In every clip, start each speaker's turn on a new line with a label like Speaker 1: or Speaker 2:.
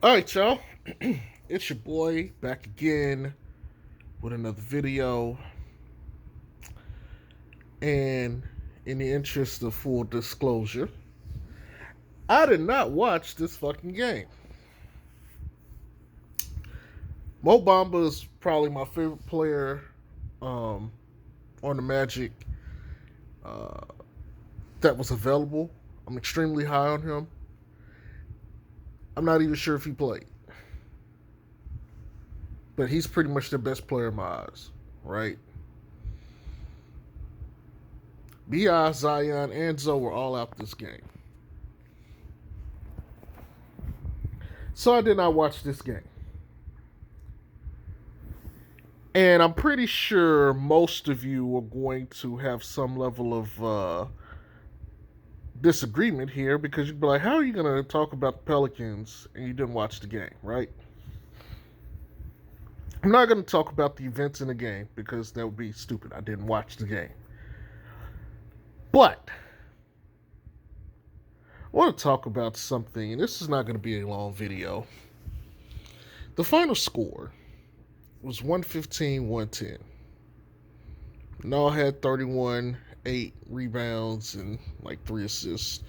Speaker 1: All right, y'all. It's your boy back again with another video. And in the interest of full disclosure, I did not watch this fucking game. Mo Bamba is probably my favorite player um, on the Magic uh, that was available. I'm extremely high on him. I'm not even sure if he played, but he's pretty much the best player in my eyes, right? Bi, Zion, and Zoe were all out this game. So I did not watch this game. And I'm pretty sure most of you are going to have some level of disagreement here because you'd be like, how are you going to talk about the Pelicans and you didn't watch the game, right? I'm not going to talk about the events in the game because that would be stupid. I didn't watch the game. But I want to talk about something, and this is not going to be a long video. The final score was 115-110. Noah had 31, 8 rebounds, and like 3 assists.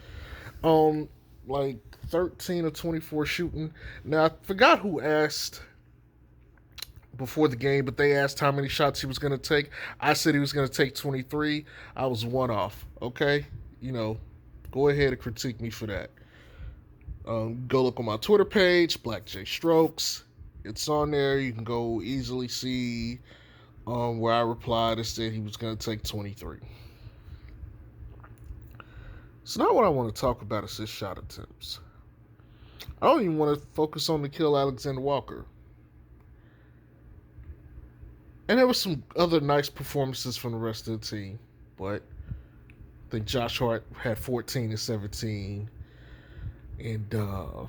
Speaker 1: Like 13 or 24 shooting. Now, I forgot who asked before the game, but they asked how many shots he was going to take. I said he was going to take 23. I was one off. Okay? Go ahead and critique me for that. Go look on my Twitter page, Black J Strokes. It's on there. You can go easily see where I replied and said he was going to take 23. So now what I want to talk about is his shot attempts. I don't even want to focus on Nickeil Alexander-Walker. And there were some other nice performances from the rest of the team, but I think Josh Hart had 14 and 17, and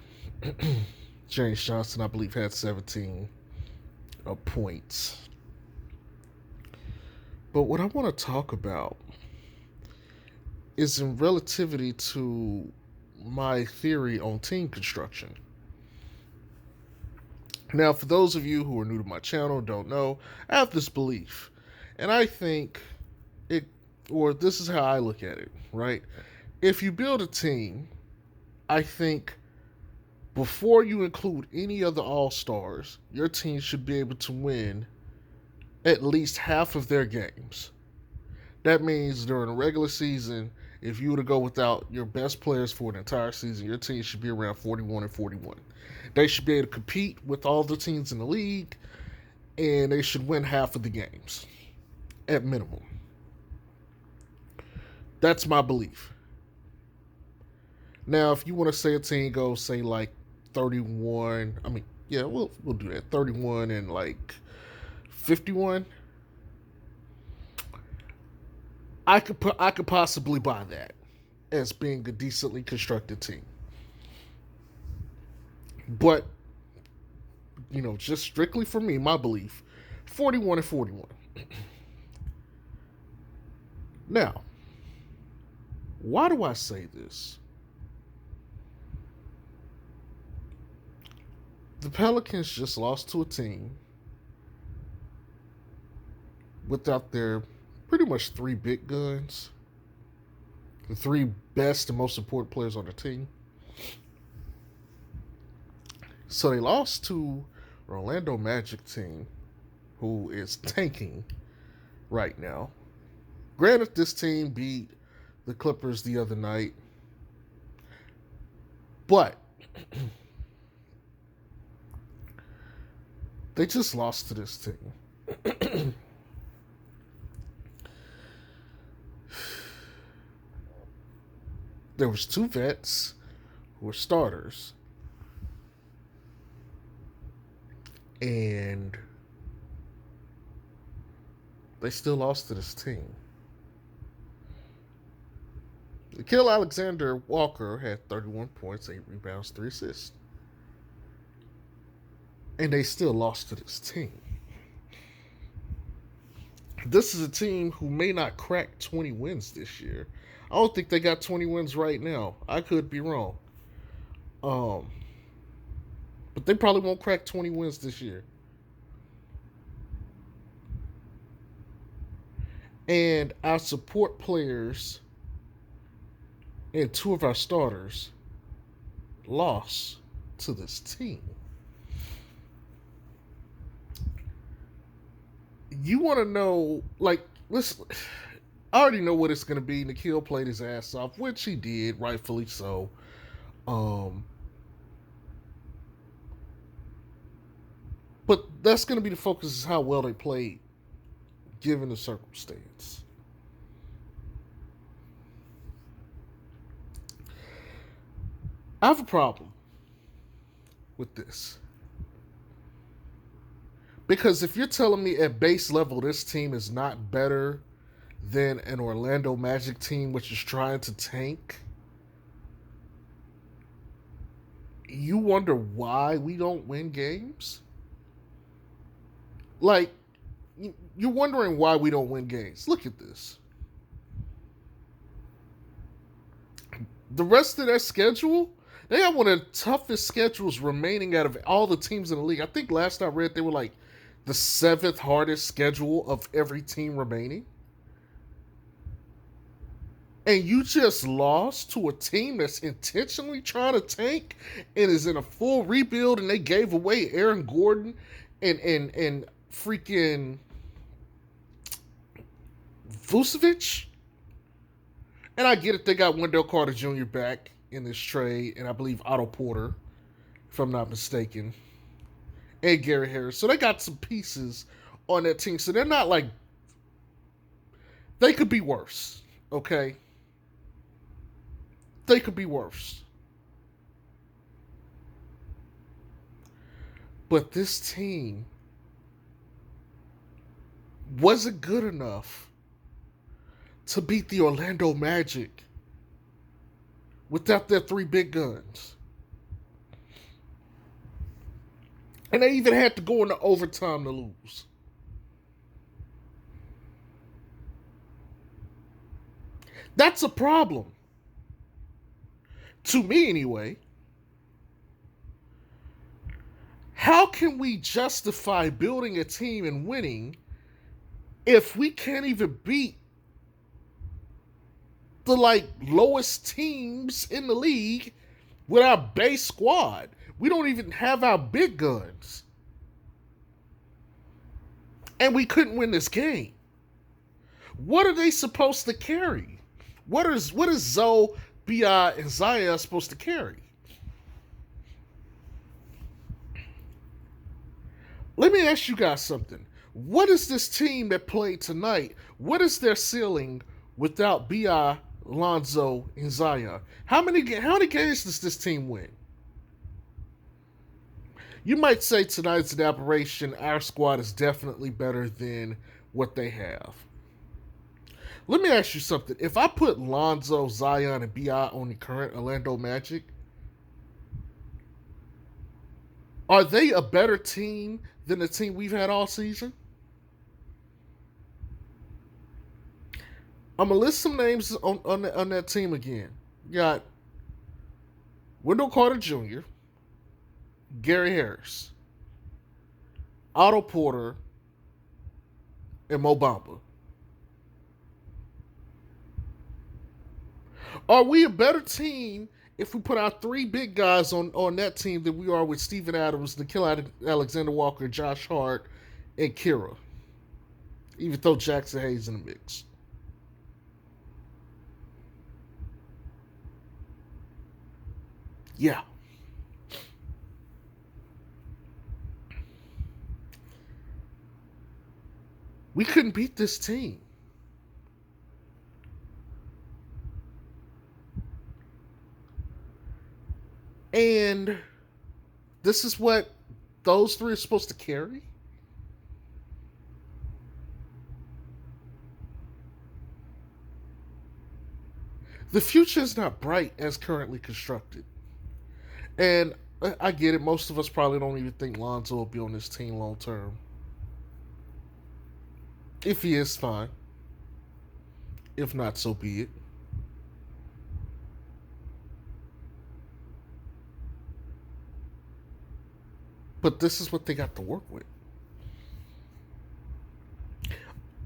Speaker 1: James Johnson, I believe, had 17 points. But what I want to talk about is in relativity to my theory on team construction. Now, for those of you who are new to my channel, don't know, I have this belief. And I think this is how I look at it, right? If you build a team, I think before you include any other all-stars, your team should be able to win at least half of their games. That means during the regular season, if you were to go without your best players for an entire season, your team should be around 41 and 41. They should be able to compete with all the teams in the league, and they should win half of the games at minimum. That's my belief. Now, if you want to say a team goes, say, like 31, we'll do that. 31 and like 51. I could possibly buy that as being a decently constructed team. But, just strictly for me, my belief, 41 and 41. Now, why do I say this? The Pelicans just lost to a team without their pretty much 3 big guns, the 3 best and most important players on the team. So they lost to an Orlando Magic team who is tanking right now. Granted, this team beat the Clippers the other night, but they just lost to this team. There was 2 vets who were starters, and they still lost to this team. Nickeil Alexander-Walker had 31 points, 8 rebounds, 3 assists. And they still lost to this team. This is a team who may not crack 20 wins this year. I don't think they got 20 wins right now. I could be wrong. but they probably won't crack 20 wins this year. And our support players and two of our starters lost to this team. You want to know, like, listen, I already know what it's going to be. Nikhil played his ass off, which he did, rightfully so. Um, but that's going to be the focus, is how well they played, given the circumstance. I have a problem with this. Because if you're telling me at base level this team is not better than an Orlando Magic team which is trying to tank, you wonder why we don't win games? Like, you're wondering why we don't win games. Look at this. The rest of their schedule, they have one of the toughest schedules remaining out of all the teams in the league. I think last I read they were like the 7th hardest schedule of every team remaining. And you just lost to a team that's intentionally trying to tank and is in a full rebuild, and they gave away Aaron Gordon and freaking Vucevic. And I get it, they got Wendell Carter Jr. back in this trade, and I believe Otto Porter, if I'm not mistaken, and Gary Harris. So they got some pieces on that team. So they're not like, they could be worse, okay? They could be worse. But this team wasn't good enough to beat the Orlando Magic without their 3 big guns. And they even had to go into overtime to lose. That's a problem. To me, anyway. How can we justify building a team and winning if we can't even beat the lowest teams in the league with our base squad? We don't even have our big guns. And we couldn't win this game. What are they supposed to carry? What is Zoe, B.I., and Zaya supposed to carry? Let me ask you guys something. What is this team that played tonight? What is their ceiling without B.I., Lonzo, and Zion? How many games does this team win? You might say tonight's an aberration. Our squad is definitely better than what they have. Let me ask you something. If I put Lonzo, Zion, and B.I. on the current Orlando Magic, are they a better team than the team we've had all season? I'm going to list some names on that team again. You got Wendell Carter Jr., Gary Harris, Otto Porter, and Mo Bamba. Are we a better team if we put our 3 big guys on that team than we are with Steven Adams, Nickeil Alexander-Walker, Josh Hart, and Kira? Even though Jackson Hayes in the mix. Yeah. We couldn't beat this team. And this is what those 3 are supposed to carry? The future is not bright as currently constructed. And I get it. Most of us probably don't even think Lonzo will be on this team long term. If he is, fine. If not, so be it. But this is what they got to work with.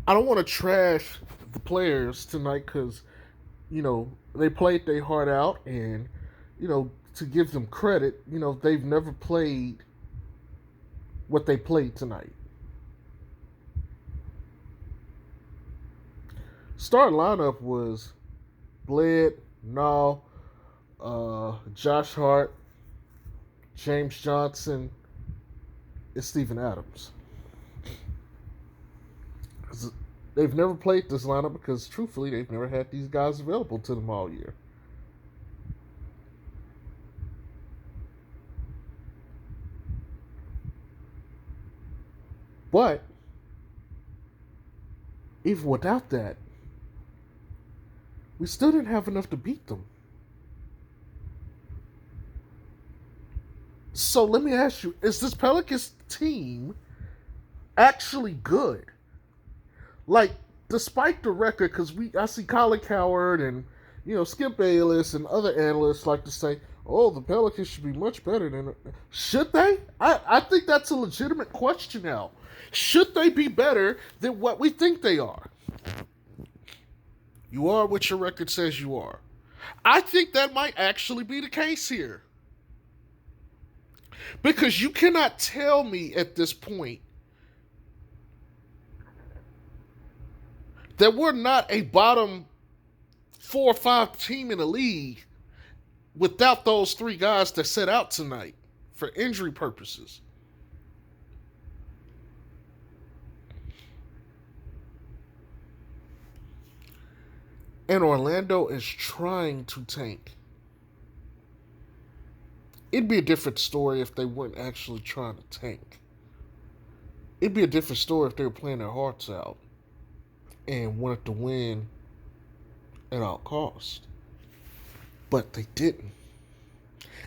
Speaker 1: I don't want to trash the players tonight because, they played their heart out, and, to give them credit, they've never played what they played tonight. Start lineup was Bled, Nall, Josh Hart, James Johnson, and Steven Adams. They've never played this lineup because, truthfully, they've never had these guys available to them all year. But even without that, we still didn't have enough to beat them. So let me ask you, is this Pelicans team actually good? Like, despite the record, because I see Colin Coward and, Skip Bayless and other analysts like to say, oh, the Pelicans should be much better than... Should they? I think that's a legitimate question now. Should they be better than what we think they are? You are what your record says you are. I think that might actually be the case here. Because you cannot tell me at this point that we're not a bottom 4 or 5 team in the league without those 3 guys that set out tonight for injury purposes. And Orlando is trying to tank. It'd be a different story if they weren't actually trying to tank. It'd be a different story if they were playing their hearts out and wanted to win at all costs. But they didn't.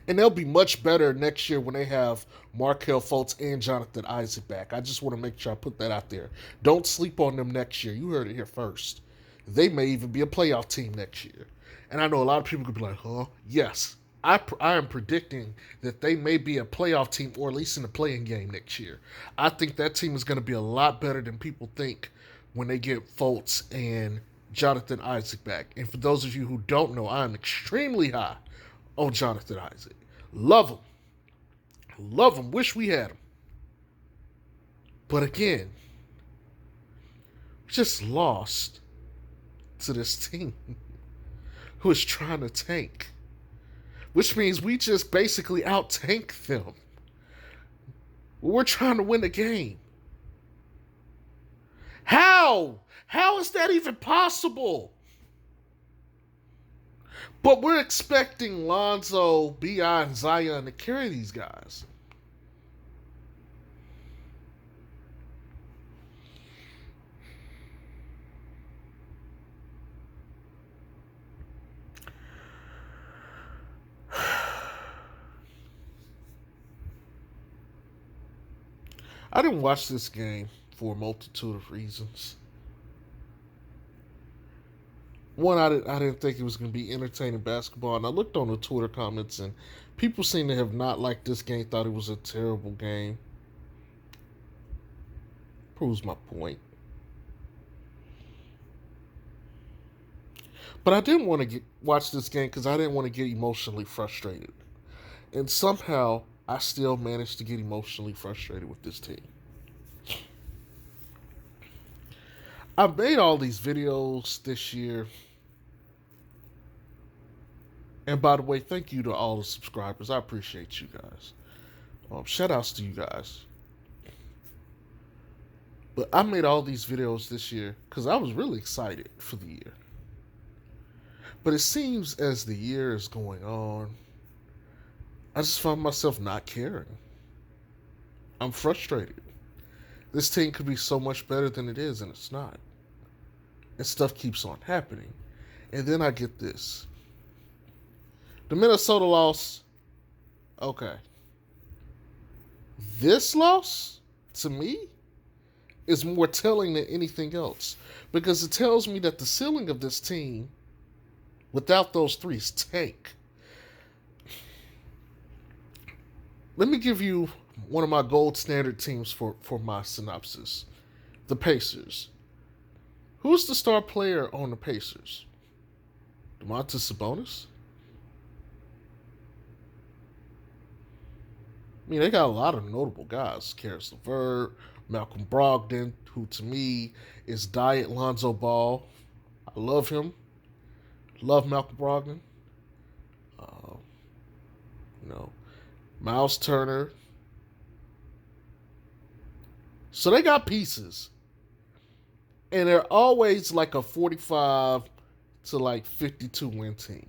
Speaker 1: And they'll be much better next year when they have Markelle Fultz and Jonathan Isaac back. I just want to make sure I put that out there. Don't sleep on them next year. You heard it here first. They may even be a playoff team next year. And I know a lot of people could be like, huh? Yes. I am predicting that they may be a playoff team or at least in the playing game next year. I think that team is going to be a lot better than people think when they get Fultz and Jonathan Isaac back. And for those of you who don't know, I am extremely high on Jonathan Isaac. Love him. Love him. Wish we had him. But again, we just lost to this team who is trying to tank. Which means we just basically out-tank them. We're trying to win the game. How? How is that even possible? But we're expecting Lonzo, B.I., and Zion to carry these guys. I didn't watch this game for a multitude of reasons. One, I didn't think it was going to be entertaining basketball, and I looked on the Twitter comments, and people seem to have not liked this game, thought it was a terrible game. Proves my point. But I didn't want to watch this game because I didn't want to get emotionally frustrated. And somehow, I still managed to get emotionally frustrated with this team. I've made all these videos this year. And by the way, thank you to all the subscribers. I appreciate you guys. Shout outs to you guys. But I made all these videos this year because I was really excited for the year. But it seems as the year is going on, I just find myself not caring. I'm frustrated. This team could be so much better than it is, and it's not. And stuff keeps on happening. And then I get this. The Minnesota loss, okay. This loss, to me, is more telling than anything else. Because it tells me that the ceiling of this team, without those 3, is tank. Let me give you one of my gold standard teams for my synopsis. The Pacers. Who's the star player on the Pacers? Domantas Sabonis? I mean, they got a lot of notable guys. Karis LeVert, Malcolm Brogdon, who to me is Diet Lonzo Ball. I love him. Love Malcolm Brogdon. Uh, you know, Miles Turner. So they got pieces. And they're always like a 45 to like 52 win team.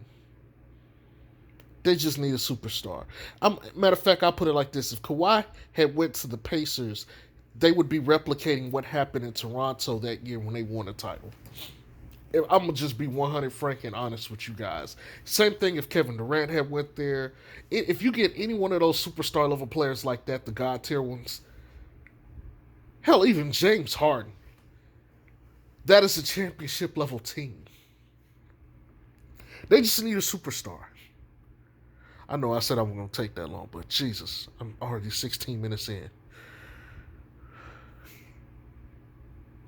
Speaker 1: They just need a superstar. Matter of fact, I'll put it like this. If Kawhi had went to the Pacers, they would be replicating what happened in Toronto that year when they won a title. I'm going to just be 100 frank and honest with you guys. Same thing if Kevin Durant had went there. If you get any one of those superstar level players like that, the God tier ones, hell, even James Harden, that is a championship level team. They just need a superstar. I know I said I wasn't going to take that long, but Jesus, I'm already 16 minutes in.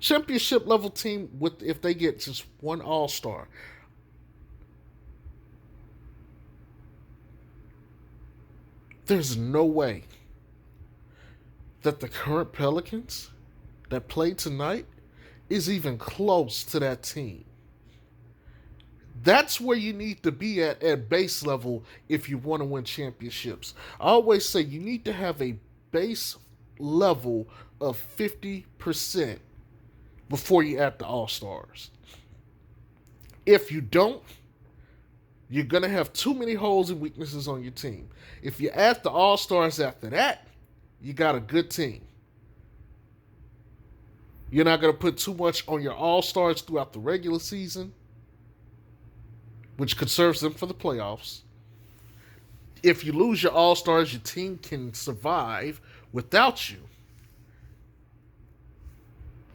Speaker 1: Championship level team with if they get just one all-star. There's no way that the current Pelicans that played tonight is even close to that team. That's where you need to be at base level if you want to win championships. I always say you need to have a base level of 50% before you add the All-Stars. If you don't, you're going to have too many holes and weaknesses on your team. If you add the All-Stars after that, you got a good team. You're not going to put too much on your All-Stars throughout the regular season, which conserves them for the playoffs. If you lose your All-Stars, your team can survive without you.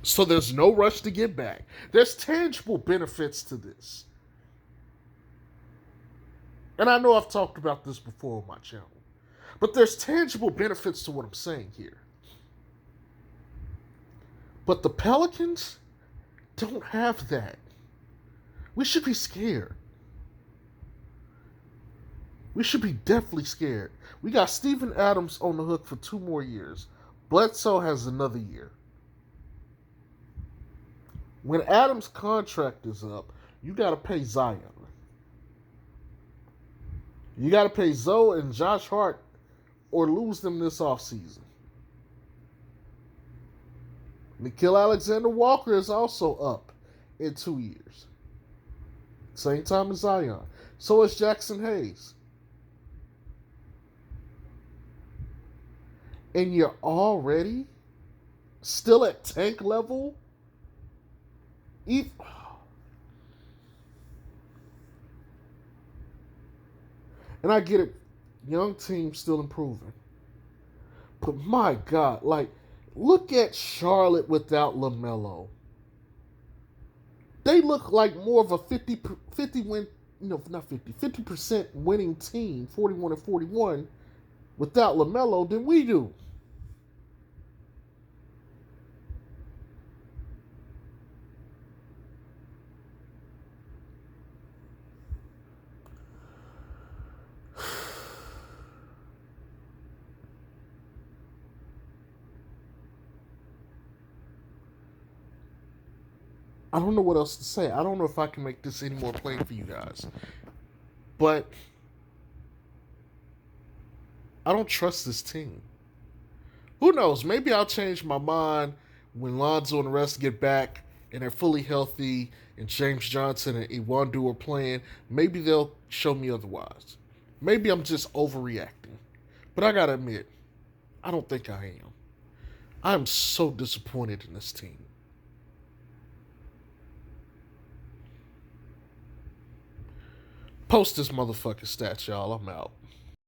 Speaker 1: So there's no rush to get back. There's tangible benefits to this. And I know I've talked about this before on my channel. But there's tangible benefits to what I'm saying here. But the Pelicans don't have that. We should be scared. We should be definitely scared. We got Steven Adams on the hook for 2 more years. Bledsoe has another year. When Adams' contract is up, you got to pay Zion. You got to pay Zoe and Josh Hart or lose them this offseason. Nickeil Alexander-Walker is also up in 2 years. Same time as Zion. So is Jackson Hayes. And you're already still at tank level? And I get it, young team still improving. But my God, like, look at Charlotte without LaMelo. They look like more of a 50 win, not 50% winning team, 41-41, without LaMelo than we do. I don't know what else to say. I don't know if I can make this any more plain for you guys. But I don't trust this team. Who knows? Maybe I'll change my mind when Lonzo and the rest get back and they're fully healthy and James Johnson and Iwandu are playing. Maybe they'll show me otherwise. Maybe I'm just overreacting. But I gotta admit, I don't think I am. I'm so disappointed in this team. Post this motherfucking stat, y'all. I'm out.